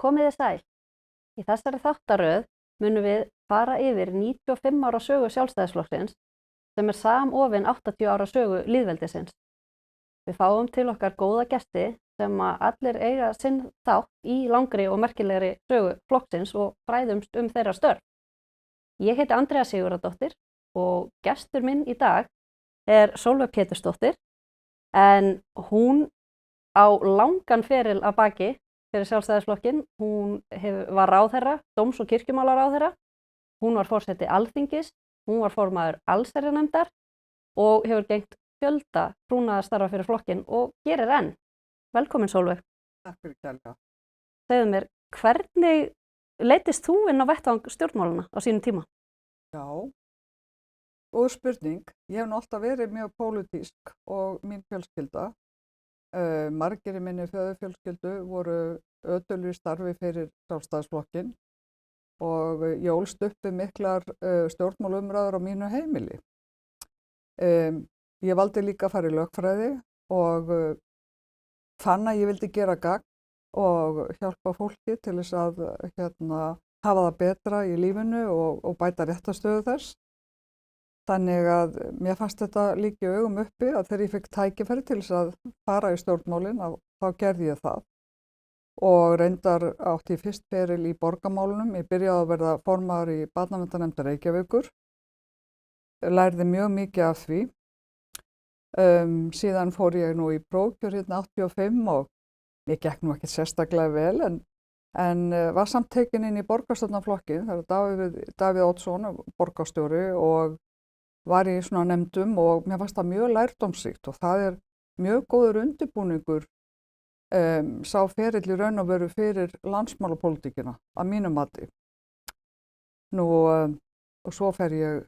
Komið þið sæl. Í þessari þáttaröð munum við fara yfir 95 ára sögu Sjálfstæðisflokksins sem samofin 80 ára sögu lýðveldisins. Við fáum til okkar góða gesti sem allir eiga sinn þátt í langri og merkilegri sögu flokksins og fræðumst þeirra störf. Ég heiti Andrea Sigurðardóttir og gestur minn í dag Sólveig Pétursdóttir, en hún á langan feril að baki fyrir Sjálfstæðisflokkinn. Hún var ráðherra, dóms- og kirkjumálaráðherra, hún var forseti Alþingis, hún var formaður allsherjarnefndar og hefur gegnt fjölda trúnaðarstarfa fyrir flokkinn og gerir enn. Velkomin Sólveig. Takk fyrir kærlega. Segðu mér, hvernig leiddist þú inn á vettvang stjórnmálana á sínum tíma? Já, góð spurning. Ég hef nú alltaf verið mjög pólitísk og mín fjölskylda. Margir í minni föðurfjölskyldu voru ötulur í starfi fyrir Sjálfstæðisflokkinn og ég ólst upp við miklar stjórnmálumræður á mínu heimili. Ég valdi líka að fara í lögfræði og fann að ég vildi gera gagn og hjálpa fólki til þess að hafa það betra í lífinu og bæta réttarstöðu þess. Þannig að mér fannst þetta líka í augum uppi að þegar ég fekk tækifæri til þess að fara í stjórnmálin þá gerði ég það. Og reyndar átti ég fyrst feril í borgarmálunum. Ég byrjaði að verða formaður í Barnaverndarnefndar Reykjavíkur. Lærði mjög mikið af því. Síðan fór ég nú í prófkjör 85 og ég gekk nú ekkert sérstaklega vel en var samt tekin inn í borgarstjórnarflokkinn. Það var Davíð Oddsson, borgarstjóri, og var í svona nefndum og mér fannst það mjög lærdómsríkt og það mjög góður undirbúningur sá ferill í raun og veru fyrir landsmálapólitíkina að mínu mati. Nú og svo fer ég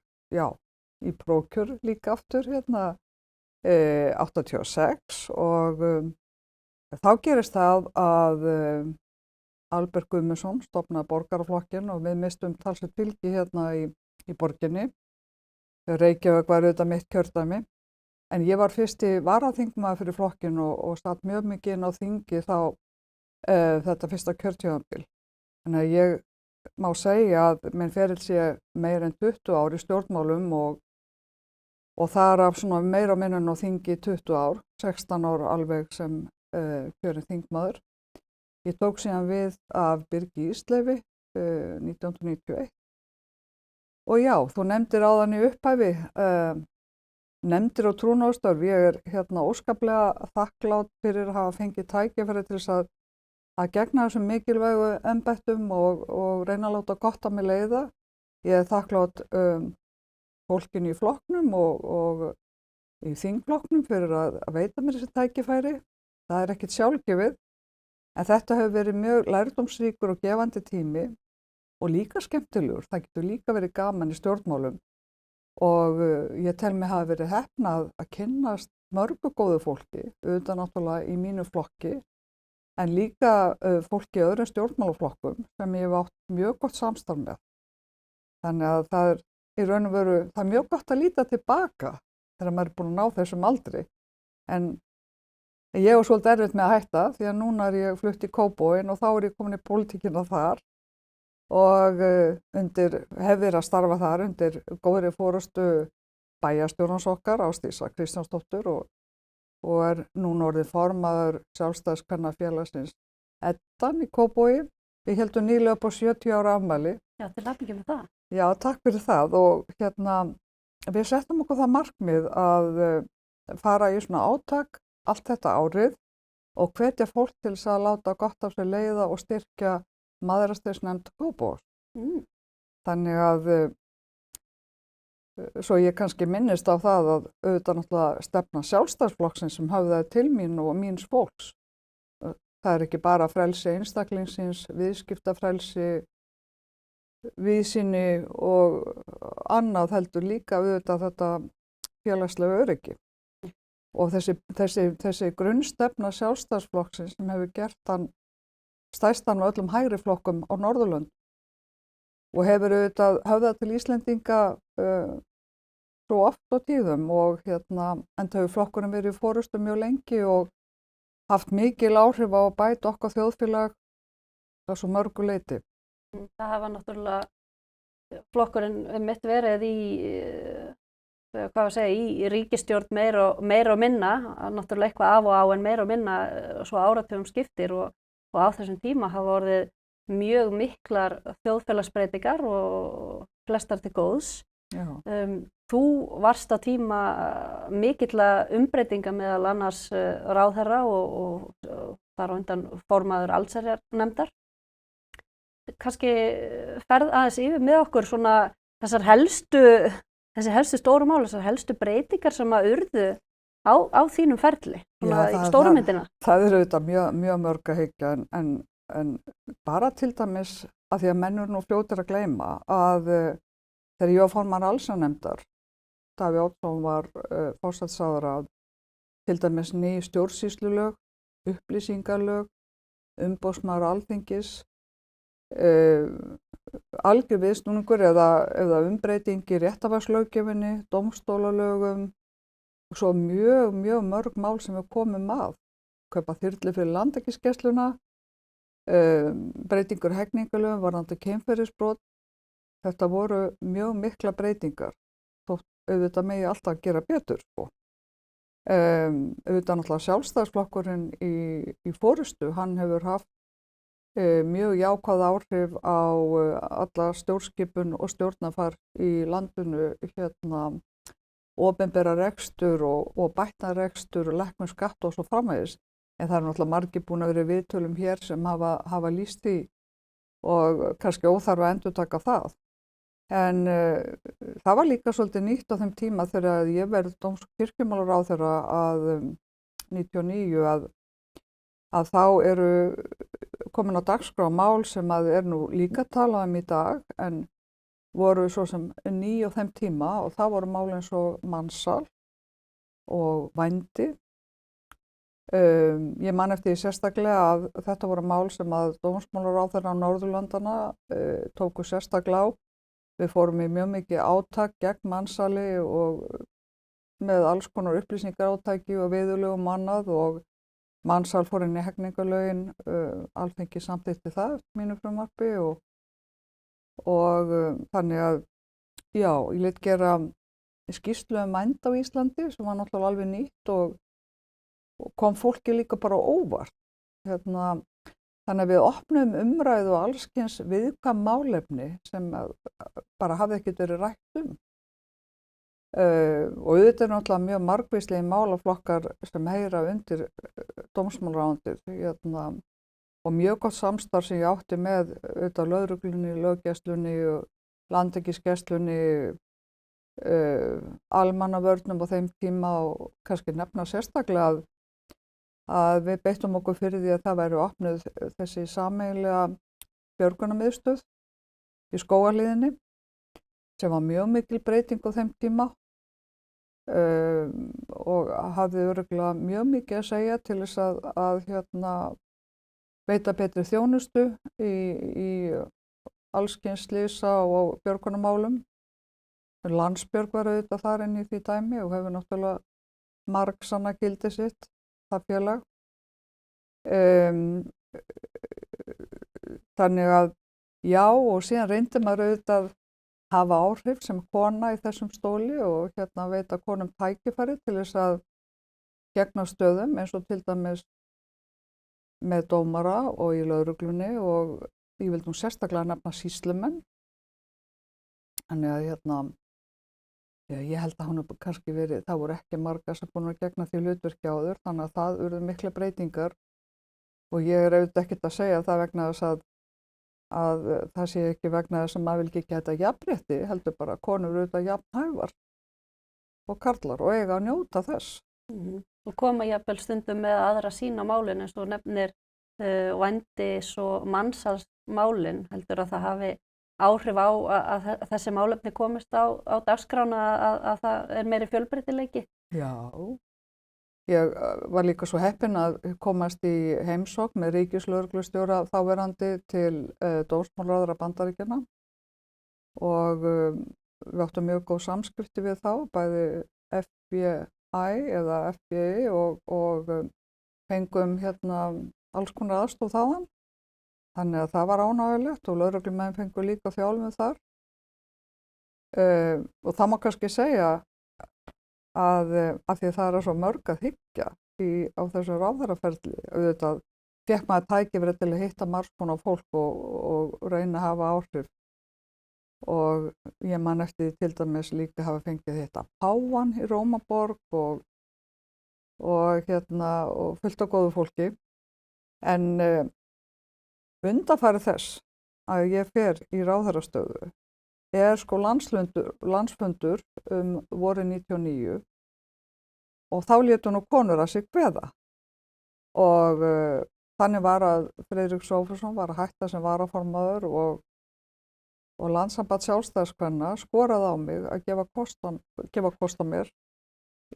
í prófkjör líka aftur 86 og þá gerist það að Albert Guðmundsson stofnaði borgaraflokkinn og við mistum talsvert fylgi í borginni. Reykjavík var auðvitað mitt kjördæmi, en ég var fyrsti varaþingmaður fyrir flokkinn og satt mjög mikið inn á þingi þá þetta fyrsta kjörtímabil. Þannig að ég má segja að minn ferill sé meira en 20 ár í stjórnmálum og þar af svona meira og minna á þingi 20 ár, 16 ár alveg sem kjörinn þingmaður. Ég tók síðan við af Birgi Ísleifi 1991. Og já, þú nefndir áðan í upphæfi, nefndir og trúnaðarstörf. Ég óskaplega þakklát fyrir að hafa fengið tækifæri til þess að gegna þessum mikilvægu embættum og reyna að láta gott að mig leiða. Ég þakklát fólkinu í flokknum og í þingflokknum fyrir að veita mér þessi tækifæri. Það ekkert sjálfgefið, en þetta hefur verið mjög lærdómsríkur og gefandi tími. Og líka skemmtilegur, það getur líka verið gaman í stjórnmálum og ég tel mig hafa verið heppnað að kynnast mörgu góðu fólki, auðvitað náttúrulega í mínu flokki, en líka fólki í öðrum stjórnmálaflokkum sem ég hef átt mjög gott samstarf með. Þannig að það í raun og veru, það mjög gott að líta tilbaka þegar maður búin að ná þessum aldri. En ég var svolítið erfitt með að hætta því að núna ég flutt í Kópavoginn og þá ég komin í pólitíkina þar. Og hef verið að starfa þar undir góðri forystu bæjarstjórans okkar, Ásdísar Kristjánsdóttur, og núna orðið formaður Sjálfstæðiskvennafélagsins Eddan í Kópavogi. Við heldum nýlega upp á 70 ára afmæli. Já, til hamingju með það. Já, takk fyrir það og við settum okkur það markmið að fara í svona átak allt þetta árið og hvetja fólk til þess að láta gott af sér leiða og styrkja Mæðrastyrksnefnd Kópavogs. Þannig að svo ég kannski minnist á það að auðvitað náttúrulega stefna Sjálfstæðisflokksins sem hafði það til mín og míns fólks. Það ekki bara frelsi einstaklingsins, viðskiptafrelsi, víðsýni og annað heldur líka auðvitað þetta félagslega öryggi. Og þessi grunnstefna Sjálfstæðisflokksins sem hefur gert hann stærstan og öllum hægri flokkum á Norðurlönd og hefur auðvitað höfðað til Íslendinga svo oft á tíðum og enda hefur flokkurinn verið í forystu mjög lengi og haft mikil áhrif á að bæta okkar þjóðfélag að svo mörgu leyti. Það hafa náttúrulega flokkurinn mitt verið í ríkisstjórn meira og minna, náttúrulega eitthvað af og á en meira og minna svo áratugum skiptir og á þessum tíma hafa orðið mjög miklar þjóðfélagsbreytingar og flestar til góðs. Þú varst á tíma mikilla umbreytinga meðal annars ráðherra og þar á undan formaður allsherjarnefndar. Kannski ferð aðeins yfir með okkur svona þessi helstu stóru mál, þessar helstu breytingar sem að urðu á þínum ferli, svona í stóru myndina. Það er auðvitað mjög mörg að hyggja en bara til dæmis að því að menn eru nú fljótir að gleyma að þegar ég var formaður allsherjarnefndar, Davíð Oddsson var forsætisráðherra, til dæmis ný stjórnsýslulög, upplýsingalög, umboðsmaður Alþingis, algjör viðsnúningur eða umbreyting í réttarfarslöggjöfinni, dómstólalögum og svo mjög mörg mál sem við komum að. Kaupa þyrlu fyrir landhelgisgæsluna, breytingur hegningalögum varðandi kynferðisbrot. Þetta voru mjög mikla breytingar, þótt auðvitað megi alltaf gera betur. Auðvitað náttúrulega Sjálfstæðisflokkurinn í forystu, hann hefur haft mjög jákvæð áhrif á alla stjórnskipun og stjórnarfar í landinu, opinbera rekstur og bættan rekstur, lækkun skatta og svo framvegis. En það er náttúrulega margir búin að vera í viðtölum hér sem hafa lýst því og kannski óþarf að endurtaka það. En það var líka svolítið nýtt á þeim tíma þegar ég verið dóms- og kirkjumálaráðherra að 99 að þá eru komin á dagskrá mál sem að nú líka talað í dag en voru svo sem ný á þeim tíma og það voru mál eins og mansal og vændi. Ég man eftir því sérstaklega að þetta voru mál sem að dómsmálaráðherra á Norðurlandana tóku sérstaklega á. Við fórum í mjög mikið átak gegn mansali og með alls konar upplýsingarátaki og viðurlögum annað og mansal fór inn í hegningalögin, Alþingi samþykkti það mínu frumvarpi og þannig að já, ég lét gera skýrslu vænd á Íslandi sem var náttúrulega alveg nýtt og kom fólki líka bara óvart. Þannig að við opnum umræðu og allskyns viðkvæm málefni sem bara hafði ekkert verið rætt um. Og auðvitað er náttúrulega mjög margvíslegir málaflokkar sem heyra undir dómsmálaráðuneytið og mjög gott samstarf sem ég átti með auðvitað lögreglunni, löggæslunni og landhelgisgæslunni, almannavörnum á þeim tíma og kannski nefna sérstaklega að við beittum okkur fyrir því að það væri opnuð þessi sameiginlega björgunarmiðstöð í Skógarhlíðinni sem var mjög mikil breyting á þeim tíma og hafði örugglega mjög mikið að segja til þess að veita betri þjónustu í allskyns slysa og björgunarmálum. Landsbjörg var auðvitað þar inn í því dæmi og hefur náttúrulega margsanna gildi sitt, það félag. Þannig að já, og síðan reyndi maður auðvitað hafa áhrif sem kona í þessum stóli og veita konum tækifæri til þess að gegna stöðum eins og til dæmis með dómara og í lögreglunni og ég vildi nú sérstaklega nefna sýslumenn. Þannig að ég held að hún hefur kannski verið, það voru ekki margar sem búin að gegna því hlutverki áður, þannig að það urðu mikla breytingar og ég er auðvitað ekkert að segja það vegna þess að það sé ekki vegna þess að maður vil ekki geta jafnrétti, heldur bara að konur eru auðvitað jafnhæfar og karlar og eiga að njóta þess. Og koma jafnvel stundum með aðra sýn á málin eins og nefnir vændis og mansalsmálin, heldur að það hafi áhrif á að þessi málefni komist á dagskrána að það er meiri fjölbreytileiki? Já. Ég var líka svo heppin að komast í heimsókn með ríkislögreglustjóra þáverandi til dómsmálaráðherra Bandaríkjanna og við áttum mjög góð samskipti við þá, bæði FBI eða FBI og fengum alls konar aðstoð þaðan. Þannig að það var ánægjulegt og lögreglumenn fengu líka þjálfun þar. Og það má kannski segja að því það er svo mörg að hyggja á þessu ráðherraferli. Auðvitað fékk maður tækifæri til að hitta margs konar fólk og reyna að hafa áhrif. Og ég man eftir því til dæmis líka hafa fengið hitta páfann í Rómaborg og fullt af góðu fólki. En undanfari þess að ég fer í ráðherrastöðu sko landsfundur vorið 99 og þá létu nú konur að sig kveða. Og þannig var að Friðrik Sophusson var að hætta sem varaformaður og Landssamband sjálfstæðiskvenna skoraði á mig að gefa kost á mér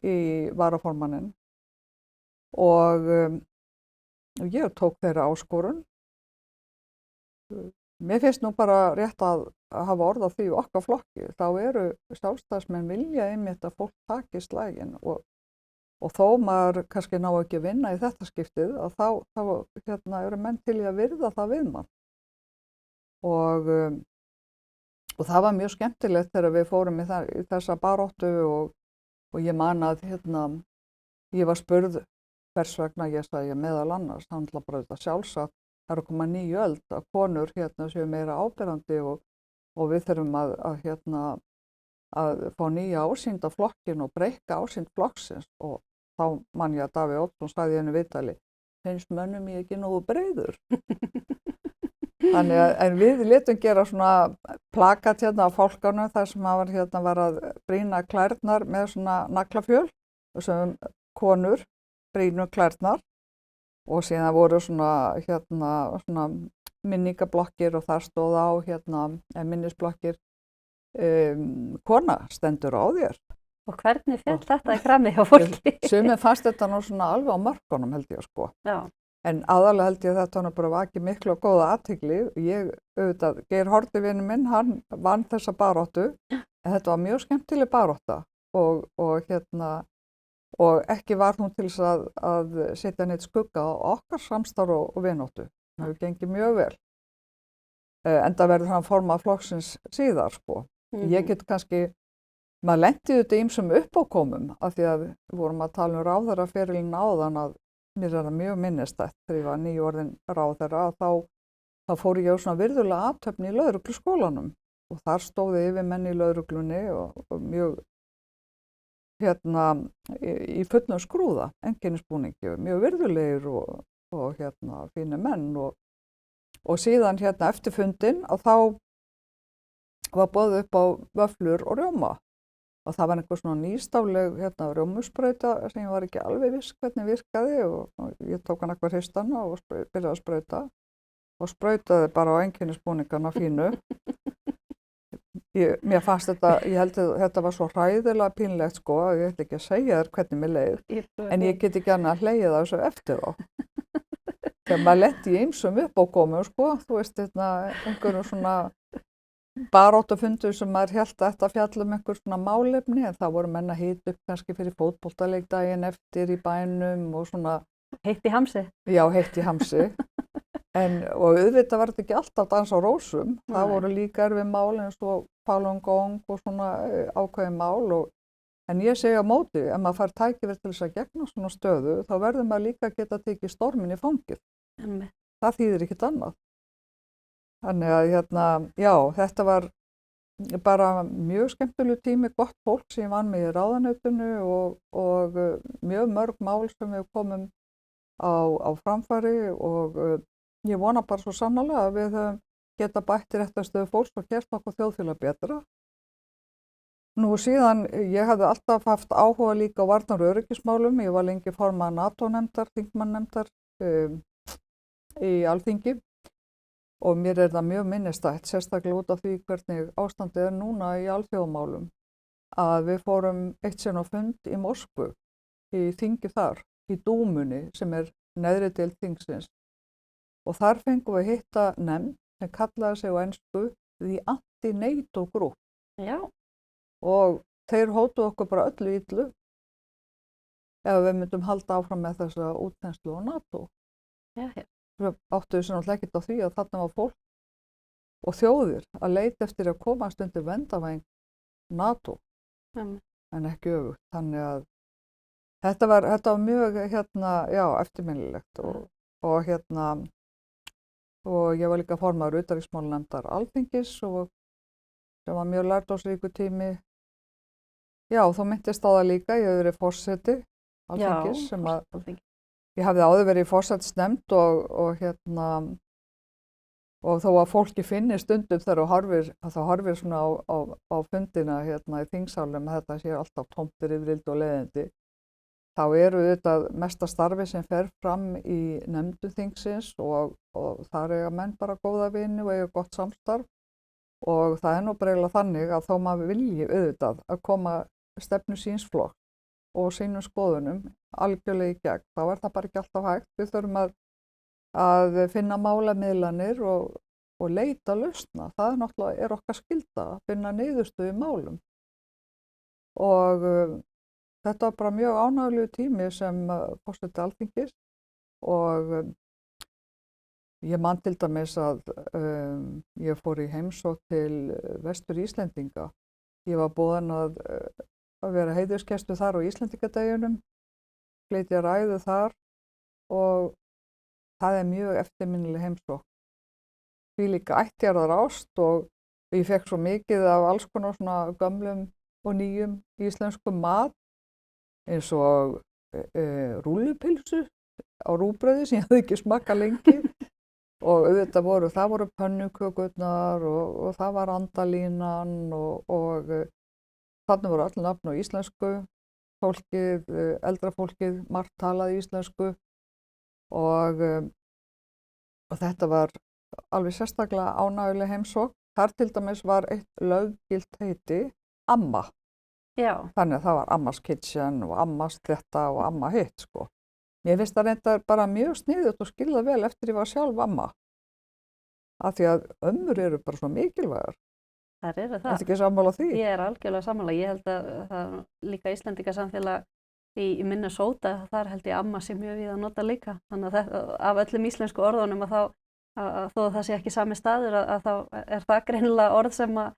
í varaformanninn. Og ég tók þeirra áskorun. Mér finnst nú bara rétt að hafa orð á því í okkar flokki. Þá eru sjálfstæðismenn vilja einmitt að fólk taki slaginn og þó maður kannski ná ekki að vinna í þetta skiptið að þá eru menn til í að virða það við mann. Og það var mjög skemmtilegt þegar við fórum í þessa baráttu og ég man að ég var spurð hvers vegna ég sagði meðal annars, það var bara þetta sjálfsagt. Það er að koma ný öld að konur séu meira áberandi og við þurfum að fá nýja ásýnd af flokkin og breyka ásýnd flokksins. Og þá man ég að Davíð Oddsson sagði í einu viðtali, finnst mönnum ég ekki nógu breiður? Þannig en við létum gera svona plakat af fálkanum þar sem var að brýna klærnar með svona naglafjöl og sem konur brýnu klærnar. Og síðan voru svona minningablokkir og þar stóð á minnisblokkir kona stendur á þér. Og hvernig féll þetta í krammi hjá fólki? Sumir fannst þetta nú svona alveg á mörkunum held ég sko. Já. En aðalega held ég að þetta bara vakið miklu og góða athygli. Ég auðvitað, Geir Haarde vinur minn, hann vann þessa baráttu. En þetta var mjög skemmtileg barátta og ekki var hún til þess að setja neitt skugga á okkar samstarf og vináttu. Það hefur gengið mjög vel. Enda verður hann formað flokksins síðar, sko. Ég get kannski, maður lenti þetta ýmsum uppákomum af því að við vorum að tala ráðherraferilinn áðan að mér er það mjög minnistætt þegar ég var nýorðin ráðherra þá fór ég á svona virðulega athöfn í lögregluskólanum og þar stóði yfirmenn í lögreglunni og mjög í fullum skrúða, einkennisbúningi, mjög virðulegir og fínir menn og síðan eftir fundinn og þá var boðið upp á vöfflur og rjóma og það var einhver svona nýstafleg rjómusprauta sem ég var ekki alveg viss hvernig virkaði og ég tók hann eitthvað hristana og byrjaði að sprauta og sprautaði bara á einkennisbúningana fínu. Mér fannst ég held að þetta var svo hræðilega pínlegt sko, ég ætla ekki að segja þér hvernig mér leið, en ég get ekki annað að hlegja það þessu eftir á. Þegar maður lenti í ýmsum uppákomum sko, þú veist einhverjum svona baráttufundur sem maður hélt að þetta fjalla einhver svona málefni, en það voru menn að hita upp kannski fyrir fótboltaleikdaginn eftir í bænum og svona. Heitt í hamsi? Já, heitt í hamsi. Og auðvitað var þetta ekki alltaf dans á rósum. Það voru líka erfið mál eins og Falun Gong og svona ákveðin mál. En ég segi á móti, ef maður fær tækifæri til þess að gegna svona stöðu, þá verður maður líka að geta tekið storminn í fangið. Það þýðir ekkert annað. Þannig að já, þetta var bara mjög skemmtilegur tími, gott fólk sem ég vann með í ráðuneytinu og mjög mörg mál sem við komum á framfæri og ég vona bara svo sannarlega að við höfum geta bætt réttarstöðu fólks og gert okkur þjóðfélag betra. Nú síðan, ég hafði alltaf haft áhuga líka á varnar- og öryggismálum. Ég var lengi formaður NATO-nefndar, þingmannanefndar í Alþingi og mér er það mjög minnistætt, sérstaklega út af því hvernig ástandið er núna í alþjóðamálum, að við fórum eitt sinn á fund í Moskvu, í þingi þar, í Dúmunni sem er neðri deild þingsins. Og þar fengum við hitta nefnd sem kallaði sig á ensku The Anti-NATO Group. Já. Og þeir hótuðu okkur bara öllu illu ef við myndum halda áfram með þessa útþenslu á NATO. Já. áttuðu sig náttúrulega ekkert á því að þarna var fólk og þjóðir að leita eftir að komast undir verndarvæng NATO en ekki öfugt. Þannig að þetta var mjög eftirminnilegt og ég var líka formaður utanríkismálanefndar Alþingis og sem var mjög lærdómsríkur tími. Já, þá minntist á það líka, ég hef verið forseti Alþingis sem að ég hafði áður verið í forsætisnefnd og þó að fólki finni stundum þegar það horfir svona á fundina í þingsálum að þetta sé alltaf tómtir yfirrildi og leiðindi, þá eru þetta mesta starfi sem fer fram í nefndum þingsins og þar eiga menn bara góða vini og eiga gott samstarf og það nú bara eiginlega þannig að þó maður vilji auðvitað að koma stefnu síns flokks og sínum skoðunum algjörlega í gegn, þá það bara ekki alltaf hægt. Við þurfum að finna málamiðlanir og leita lausna. Það náttúrulega okkar skylda að finna niðurstöðu í málum. Og þetta var bara mjög ánægjulegur tími sem forseti Alþingis og ég man til dæmis að ég fór í heimsókn til Vestur Íslendinga. Ég var boðin að vera heiðursgestur þar á Íslendingadeginum, flytja ræðu þar og það mjög eftirminnileg heimsókn. Því líka ættjarðar ást og ég fekk svo mikið af alls konar svona gömlum og nýjum íslenskum mat eins og rúllupylsu á rúgbrauði sem ég hafði ekki smakkað lengi og auðvitað voru pönnukökurnar og það var andalínan og þarna voru öll nafn á íslensku. Fólkið, eldra fólkið, margt talaði íslensku og þetta var alveg sérstaklega ánægjuleg heimsókn. Þar til dæmis var eitt löggilt heiti amma. Já. Þannig að það var ammas kitchen og ammas þetta og amma hitt sko. Mér finnst það reyndar bara mjög sniðugt og skilða vel eftir ég var sjálf amma. Af því að ömmur eru bara svo mikilvægar. Það eru það. Ertu ekki sammála því? Ég algjörlega sammála. Ég held að það líka Íslendingasamfélag í Minnesota, þar held ég amma sé mjög við að nota líka. Þannig að af öllum íslensku orðunum að þó að það sé ekki sami staður að þá það greinilega orð sem að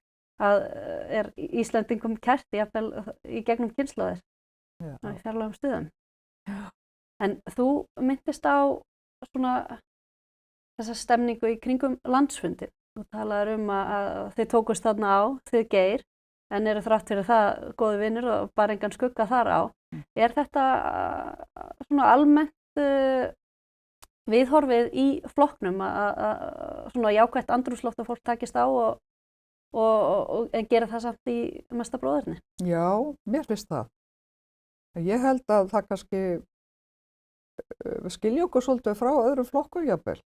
Íslendingum kært í gegnum kynslóðir í fjarlægum stöðum. Já. En þú minntist á svona þessa stemningu í kringum landsfundi. Þú talaðir að þið tókust þarna á, þið Geir, en eru þrátt fyrir það góði vinir og bara engan skugga þar á. Er þetta svona almennt viðhorfið í flokknum að svona jákvætt andrúmsloft að fólk takist á en gera það samt í mesta bróðurni? Já, mér finnst það. Ég held að það kannski skilja okkur svolítið frá öðrum flokkum jafnvel.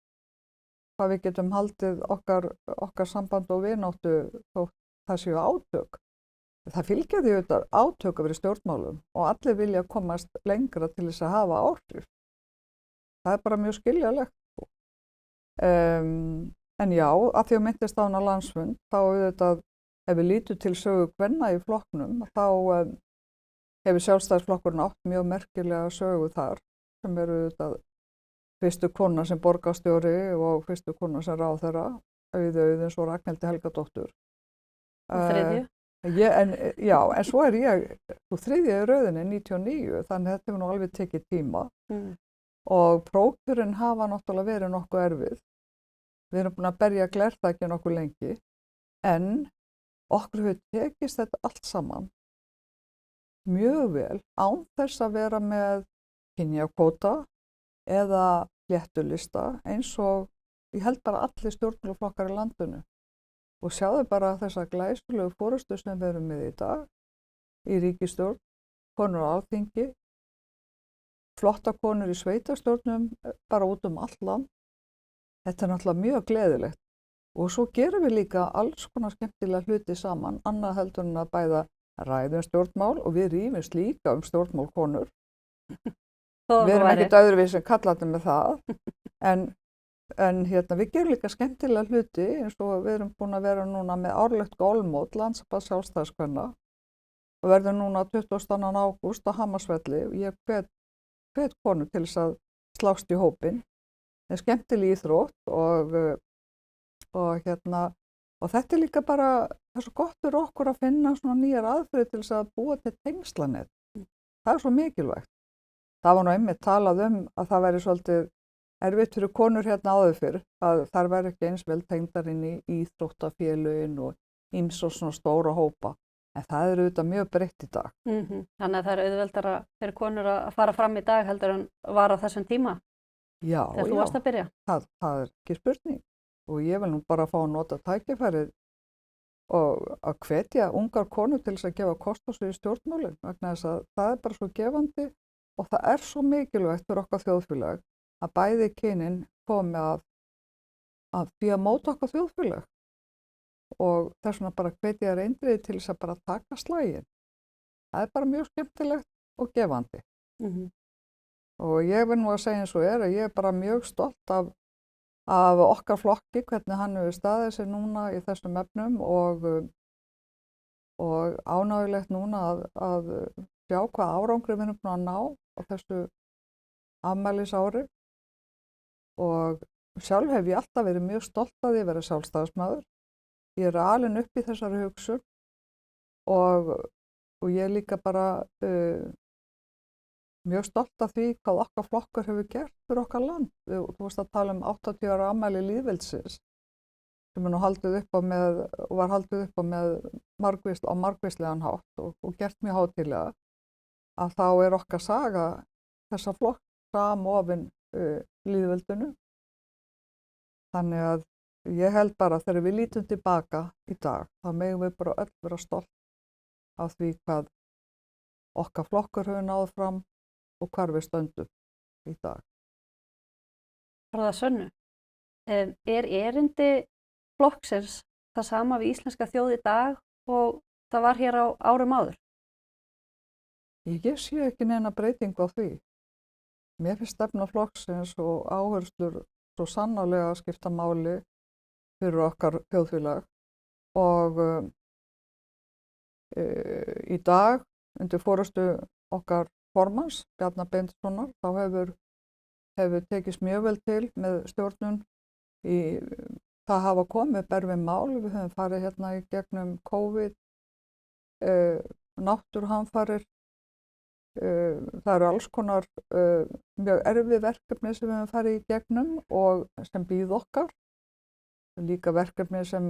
Hvað við getum haldið okkar samband og vináttu þótt það séu átök. Það fylgja því auðvitað átök að vera í stjórnmálum og allir vilja komast lengra til þess að hafa áhrif. Það bara mjög skiljalegt. En já, að því að minntist á hana landsfund, þá auðvitað, ef við lítum til sögu kvenna í flokknum, þá hefur Sjálfstæðisflokkurinn átt mjög merkilega sögu þar, sem eru auðvitað fyrstu kona sem borgarstjóri og fyrstu kona sem ráðherra, Auðuns og Ragnhildi Helgadóttur. Og þriðju? En svo ég þriðja í rauðinni 99, þannig að þetta hefur nú alveg tekið tíma. Og prófkjörin hafa náttúrulega verið nokkuð erfið. Við erum búin að berja glerþakið nokkuð lengi, en okkur hefur tekist þetta allt saman mjög vel án þess að vera með kynjakvóta eða fléttulista eins og ég held bara allir stjórnmálaflokkar í landinu. Og sjáðu bara þessa glæsilegu forystu sem við erum með í dag í ríkisstjórn, konur á Alþingi, flotta konur í sveitarstjórnum bara út allt land. Þetta náttúrulega mjög gleðilegt. Og svo gerum við líka alls konar skemmtilega hluti saman, annað heldur en að bæða ræðum stjórnmál og við rífumst líka stjórnmál konur. Við erum ekkert öðruvísi en kallandi með það, en við gerum líka skemmtilega hluti eins og við erum búin að vera núna með árlegt golfmót, Landssamband sjálfstæðiskvenna og verður núna 22. ágúst á Hamarsvelli og ég hvet konur til þess að slást í hópinn skemmtileg íþrótt og þetta líka bara, það svo gott fyrir okkur að finna svona nýjar aðferðir til þess að búa til tengslanet. Það svo mikilvægt. Það var nú einmitt talað að það væri svolítið erfitt fyrir konur áður fyrr, að þær væri ekki eins vel tengdar inn í íþróttafélögin og ýmis og svona stóra hópa. En það auðvitað mjög breytt í dag. Þannig að það auðveldara fyrir konur að fara fram í dag heldur en var á þessum tíma? Já, þegar þú varst að byrja? Það ekki spurning. Og ég vil nú bara fá að nota tækifærið og að hvetja ungar konur til þess að gefa kost á sig í stjórnmálum, vegna þess að það bara svo gefandi og það svo mikilvægt fyrir okkar þjóðfélag að bæði kynin komi að því að móta okkar þjóðfélag. Og þess vegna bara hvetja eindriði til þess að bara taka slaginn. Það bara mjög skemmtilegt og gefandi. Og ég vil nú að segja eins og að ég bara mjög stolt af okkar flokki, hvernig hann hefur staðið sig núna í þessum efnum og ánægjulegt núna að sjá hvað árangri við erum búin að ná á þessu afmælisári. Og sjálf hef ég alltaf verið mjög stolt að ég vera sjálfstæðismaður. Ég alin upp í þessari hugsun og ég líka bara mjög stolt af því hvað okkar flokkur hefur gert fyrir okkar land. Þú varst að tala 80 ára afmæli lýðveldisins sem nú haldið upp á var haldið upp á margvíslegan hátt og gert mjög hátíðlega, að þá okkar saga þessa flokk samofin lýðveldinu. Þannig að ég held bara að þegar við lítum tilbaka í dag, þá megum við bara öll vera stolt af því hvað okkar flokkur hefur náð fram og hvar við stöndum í dag. Það sönnu. Erindi flokksins það sama við íslenska þjóð í dag og það var hér á árum áður? Ég sé ekki neina breytingu á því. Mér finnst stefna flokksins og áherslur svo sannarlega að skipta máli fyrir okkar þjóðfélag og í dag undir forystu okkar formanns, Bjarna Benediktssonar, þá hefur tekist mjög vel til með stjórnun það hafa komið erfið mál, við höfum farið í gegnum COVID, náttúruhamfarir, það eru alls konar mjög erfið verkefni sem við höfum farið í gegnum og sem bíða okkar. Líka verkefni sem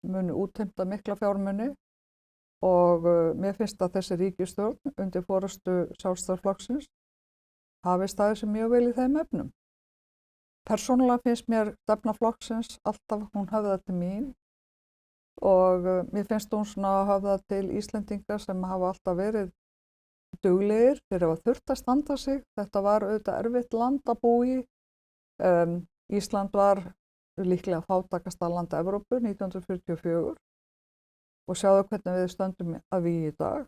munu útheimta mikla fjármuni og mér finnst að þessi ríkisstjórn undir forystu Sjálfstæðisflokksins hafi staðið sig mjög vel í þeim efnum. Persónulega finnst mér stefna flokksins alltaf hún höfða til mín og mér finnst hún svona höfða til Íslendinga sem hafa alltaf verið duglegir, þeir hafa þurft að standa sig. Þetta var auðvitað erfitt land að búa í. Ísland var líklega fátækasta land Evrópu 1944 og sjáðu hvernig við stöndum að við í dag.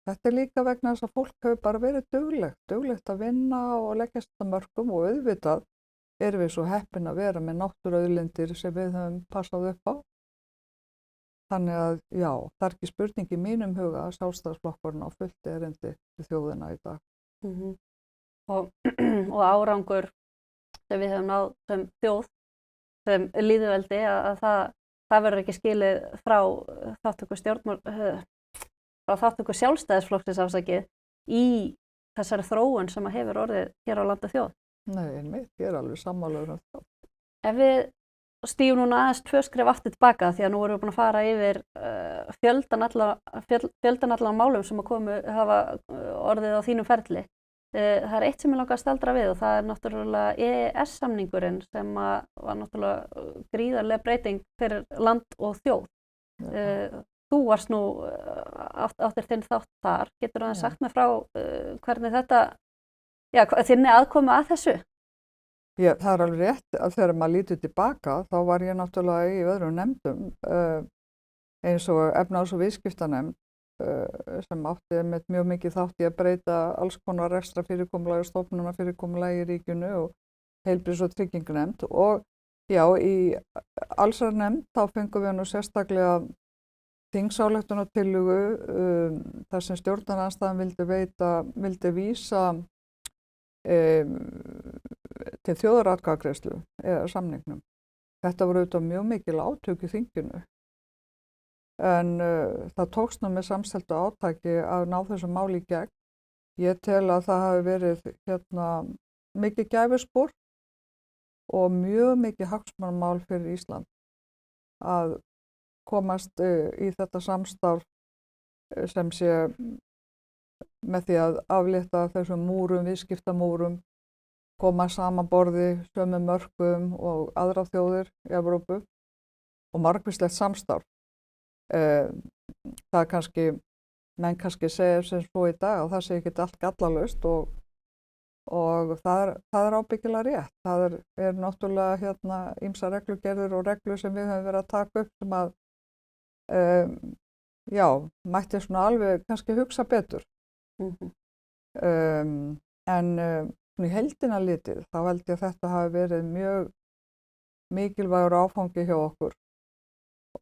Þetta líka vegna þess að fólk hefur bara verið duglegt að vinna og leggja þetta mörkum og auðvitað erum við svo heppin að vera með náttúruauðlindir sem við höfum passað upp á. Þannig að já, það ekki spurning í mínum huga að Sjálfstæðisflokkurinn á fullt erindi við þjóðina í dag. Og árangur sem við höfum náð sem þjóð, sem lýðveldi, að það verður ekki skilið frá þátttöku Sjálfstæðisflokksins afsakið í þessari þróun sem hefur orðið hér á landi þjóð. Nei, einmitt, ég alveg sammála það. Ef við stígum núna aðeins 2 skref aftur tilbaka, því að nú erum við búin að fara yfir fjöldan allan málum sem hafa orðið á þínum ferli. Það eitt sem ég langar að staldra við og það náttúrulega EES-samningurinn sem var náttúrulega gríðarlega breyting fyrir land og þjóð. Þú varst nú áttir þinn þátt þar. Getur það sagt mér frá hvernig þetta, þinni aðkomu að þessu? Já, það alveg rétt að þegar maður lítur tilbaka þá var ég náttúrulega í öðrum nefndum eins og efnahags- og viðskiptanefnd sem átti með mjög mikið þátt í að breyta alls konar rekstrarfyrirkomulagi og stofnunarfyrirkomulagi í ríkinu og heilbrigðis- og trygginganefnd og já, í allsherjarnefnd þá fengum við nú sérstaklega þingsályktunartillögu þar sem stjórnarandstaðan vildi vísa til þjóðaratkvæðagreiðslu eða samningnum. Þetta voru auðvitað mjög mikil átök í þinginu. En það tókst nú með samstilltu átaki að ná þessu máli í gegn. Ég tel að það hafi verið mikið gæfuspor og mjög mikið hagsmunamál fyrir Ísland að komast í þetta samstarf sem sé með því að aflétta þessum múrum, viðskiptamúrum, koma saman borði, sömu mörkum og aðrar þjóðir í Evrópu og margvíslegt samstarf. Það kannski, menn kannski segja sem svo í dag og það sé ekki allt gallalaust og það er ábyggilega rétt. Það er náttúrulega ýmsar reglugerðir og reglur sem við höfum verið að taka upp sem að mætti svona alveg kannski hugsa betur. En í heildina litið þá held ég að þetta hafi verið mjög mikilvægur áfangi hjá okkur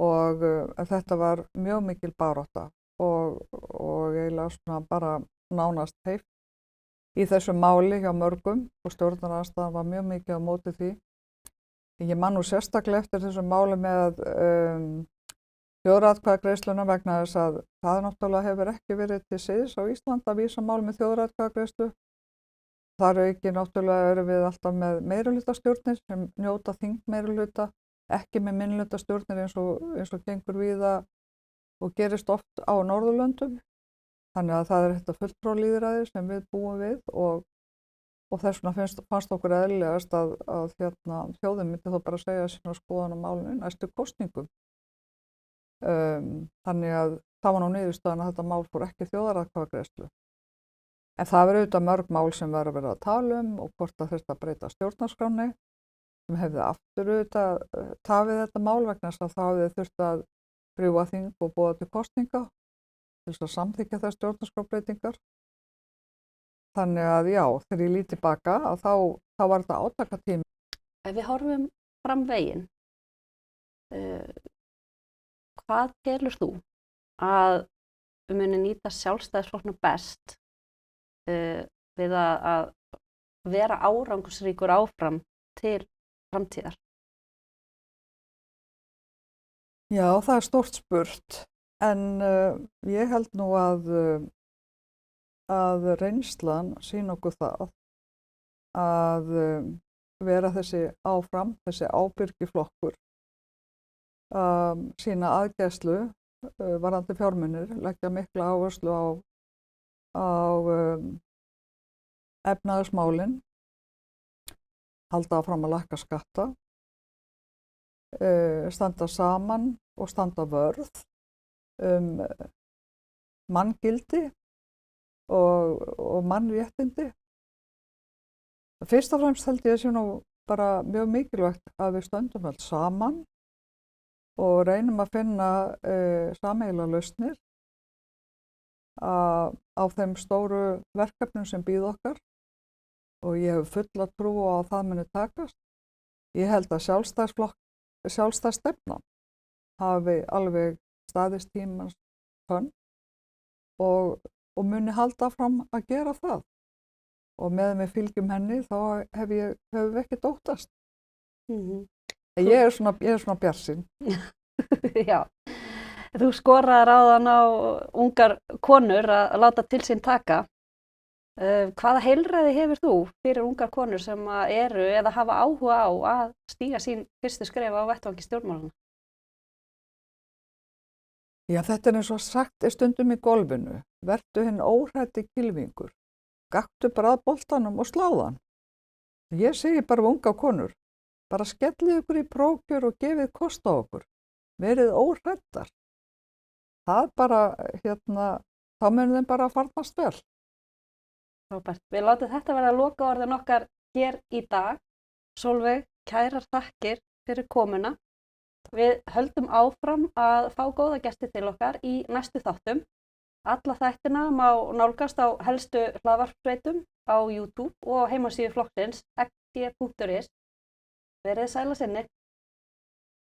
og þetta var mjög mikil barátta og eiginlega svona bara nánast heift í þessu máli hjá mörgum og stjórnarandstaðan var mjög mikið á móti því. Ég man nú sérstaklega eftir þessu máli með þjóðaratkvæðagreiðsluna vegna þess að það náttúrulega hefur ekki verið til siðs á Íslandi að vísa mál með þjóðaratkvæðagreiðslu. Þar auki náttúrulega erum við alltaf með meirihlutastjórnir sem njóta þingmeirihluta, ekki með minnihlutastjórnir eins og gengur víða og gerist oft á Norðurlöndum. Þannig að það er þetta fulltrúalýðræði sem við búum við og þess vegna fannst okkur eðlilegast að þjóðin myndi þá bara segja sína skoðun á málinu næstu kosningum. Þannig að það var nú niðurstaðan að þetta mál fór ekki þjóðaratkvæðagreiðslu. En það verður auðvitað mörg mál sem verður að tala og hvort að þetta breyta stjórnarskránni sem hefði aftur auðvitað tafið þetta mál vegna þess að það hefði þurft að brjúga þing og boða til kosninga til þess að samþykkja þær stjórnarskrárbreytingar. Þannig að þegar ég lít tilbaka að þá var þetta átakatími. Ef við horfum fram veginn, hvað telur þú að við munum nýta Sjálfstæðisflokknum best við að vera árangursríkur áfram til framtíðar? Já, það er stórt spurt, en ég held nú að reynslan sýni okkur það að vera þessi ábyrgi flokkur, sína aðgæslu varðandi fjármunir, leggja mikla áherslu á efnahagsmálin, halda áfram að lækka skatta, standa saman og standa vörð manngildi og mannréttindi. Fyrst og fremst held ég sé nú bara mjög mikilvægt að við stöndum öll saman og reynum að finna sameiginlegar lausnir á þeim stóru verkefnum sem bíða okkar og ég hef fulla trú á að það muni takast. Ég held að sjálfstæðisstefnan hafi alveg staðist tímans tönn og muni halda fram að gera það. Og meðan við fylgjum henni þá höfum við ekkert óttast. Ég er svona bjartsýn. Já, þú skoraðir áðan á ungar konur að láta til sín taka. Hvaða heilræði hefur þú fyrir ungar konur sem eru eða hafa áhuga á að stíga sín fyrstu skref á vettvangi stjórnmálanna? Já, þetta er eins og sagt stundum í golfinu. Vertu hinn óhræddi kylfingur. Gakktu bara að boltanum og sláðan. Ég segi bara unga konur, bara skellið ykkur í prófkjör og gefið kost á okkur. Verið óhræddar. Það bara, þá munum þeim bara farnast vel. Róbert, við látum þetta verða lokaorðin okkar hér í dag. Sólveig, kærar þakkir fyrir komuna. Við höldum áfram að fá góða gesti til okkar í næstu þáttum. Alla þættina má nálgast á helstu hlaðvarpsveitum á YouTube og heimasíðu flokksins xd.is. Verið sæl að sinni.